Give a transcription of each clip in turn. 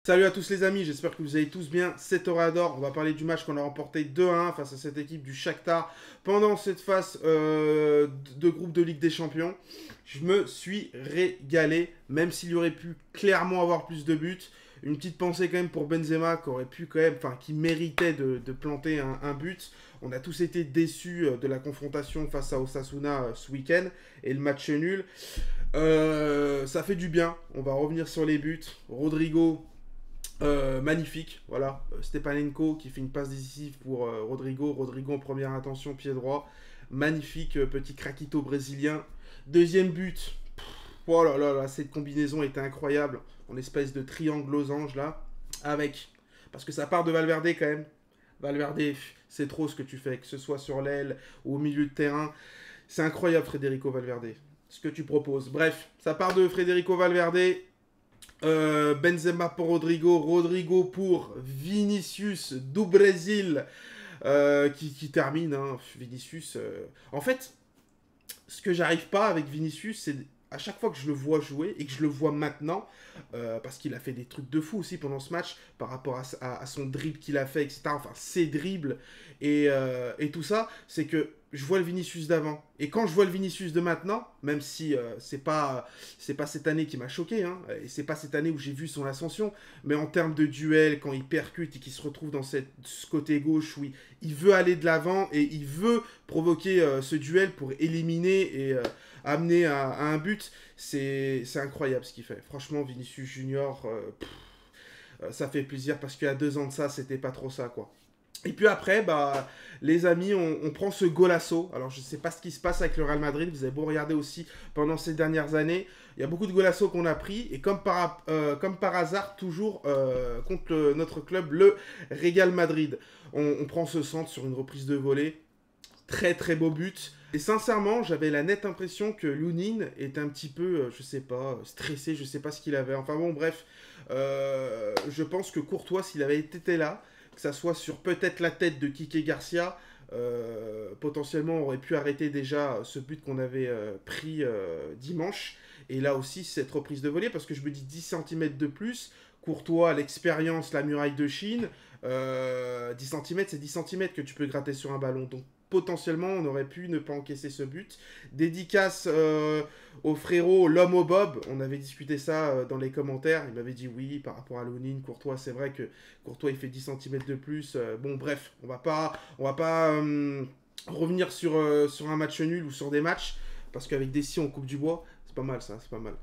Salut à tous les amis, j'espère que vous allez tous bien, c'est Torador, on va parler du match qu'on a remporté 2-1 face à cette équipe du Shakhtar pendant cette phase de groupe de Ligue des Champions. Je me suis régalé, même s'il y aurait pu clairement avoir plus de buts. Une petite pensée quand même pour Benzema qui aurait pu quand même, enfin qui méritait de planter un but. On a tous été déçus de la confrontation face à Osasuna ce week-end et le match nul. Ça fait du bien, on va revenir sur les buts. Rodrigo, magnifique, voilà. Stepanenko qui fait une passe décisive pour Rodrigo. Rodrigo en première intention, pied droit. Magnifique petit craquito brésilien. Deuxième but. Oh là là là, cette combinaison était incroyable. En espèce de triangle losange là. Avec. Parce que ça part de Valverde quand même. Valverde, c'est trop ce que tu fais, que ce soit sur l'aile ou au milieu de terrain. C'est incroyable, Federico Valverde. Ce que tu proposes. Bref, ça part de Federico Valverde. Benzema pour Rodrigo, Rodrigo pour Vinicius du Brésil qui termine, hein, Vinicius. En fait, ce que j'arrive pas avec Vinicius, c'est à chaque fois que je le vois jouer et que je le vois maintenant, parce qu'il a fait des trucs de fou aussi pendant ce match par rapport à son dribble qu'il a fait, etc. Enfin, ses dribbles et tout ça, c'est que je vois le Vinicius d'avant. Et quand je vois le Vinicius de maintenant, même si c'est pas cette année qui m'a choqué, hein, et c'est pas cette année où j'ai vu son ascension, mais en termes de duel, quand il percute et qu'il se retrouve dans ce côté gauche où il veut aller de l'avant et il veut provoquer ce duel pour éliminer et amener à un but, c'est incroyable ce qu'il fait. Franchement, Vinicius Junior, ça fait plaisir parce qu'il y a 2 ans de ça, c'était pas trop ça, quoi. Et puis après, bah, les amis, on prend ce golasso. Alors, je ne sais pas ce qui se passe avec le Real Madrid. Vous avez beau regarder aussi pendant ces dernières années. Il y a beaucoup de golasso qu'on a pris. Et comme par hasard, toujours contre notre club, le Real Madrid. On prend ce centre sur une reprise de volée. Très très beau but. Et sincèrement, j'avais la nette impression que Lunin était un petit peu, je sais pas, stressé. Je sais pas ce qu'il avait. Enfin bon, bref. Je pense que Courtois, s'il avait été là, que ça soit sur peut-être la tête de Kike Garcia, potentiellement on aurait pu arrêter déjà ce but qu'on avait pris dimanche. Et là aussi, cette reprise de volée, parce que je me dis 10 cm de plus, Courtois, l'expérience, la muraille de Chine, 10 cm, c'est 10 cm que tu peux gratter sur un ballon. Donc potentiellement, on aurait pu ne pas encaisser ce but. Dédicace au frérot, l'homme au bob. On avait discuté ça dans les commentaires. Il m'avait dit oui, par rapport à Lonin, Courtois. C'est vrai que Courtois, il fait 10 cm de plus. Bon, bref, on va pas revenir sur un match nul ou sur des matchs. Parce qu'avec des si on coupe du bois. C'est pas mal ça, c'est pas mal.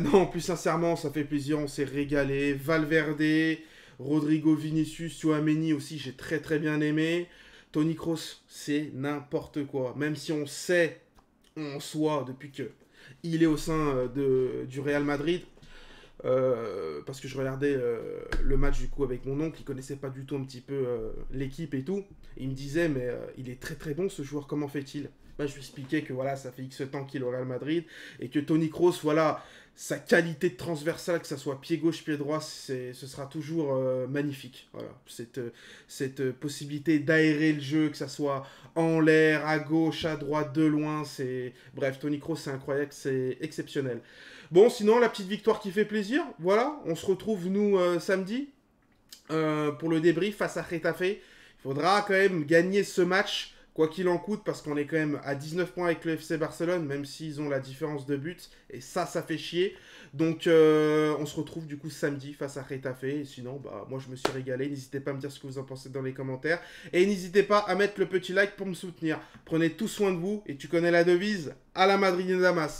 Non, plus sincèrement, ça fait plaisir. On s'est régalé. Valverde, Rodrigo, Vinicius, Tchouaméni aussi, j'ai très très bien aimé. Toni Kroos, c'est n'importe quoi. Même si on sait en soi, depuis que il est au sein du Real Madrid, parce que je regardais le match du coup avec mon oncle, il connaissait pas du tout un petit peu l'équipe et tout. Et il me disait, mais il est très très bon ce joueur, comment fait-il? Bah, je lui expliquais que voilà, ça fait X temps qu'il est au Real Madrid et que Toni Kroos, voilà, sa qualité de transversale, que ça soit pied gauche, pied droit, ce sera toujours magnifique. Voilà, cette possibilité d'aérer le jeu, que ça soit en l'air, à gauche, à droite, de loin, c'est... Bref, Toni Kroos, c'est incroyable, c'est exceptionnel. Bon, sinon, la petite victoire qui fait plaisir, voilà, on se retrouve, nous, samedi, pour le débrief face à Getafe. Il faudra quand même gagner ce match, quoi qu'il en coûte, parce qu'on est quand même à 19 points avec le FC Barcelone, même s'ils ont la différence de but, et ça fait chier. Donc, on se retrouve du coup samedi face à Getafe, et sinon, bah, moi je me suis régalé. N'hésitez pas à me dire ce que vous en pensez dans les commentaires, et n'hésitez pas à mettre le petit like pour me soutenir. Prenez tout soin de vous, et tu connais la devise, à la Madrid Damas.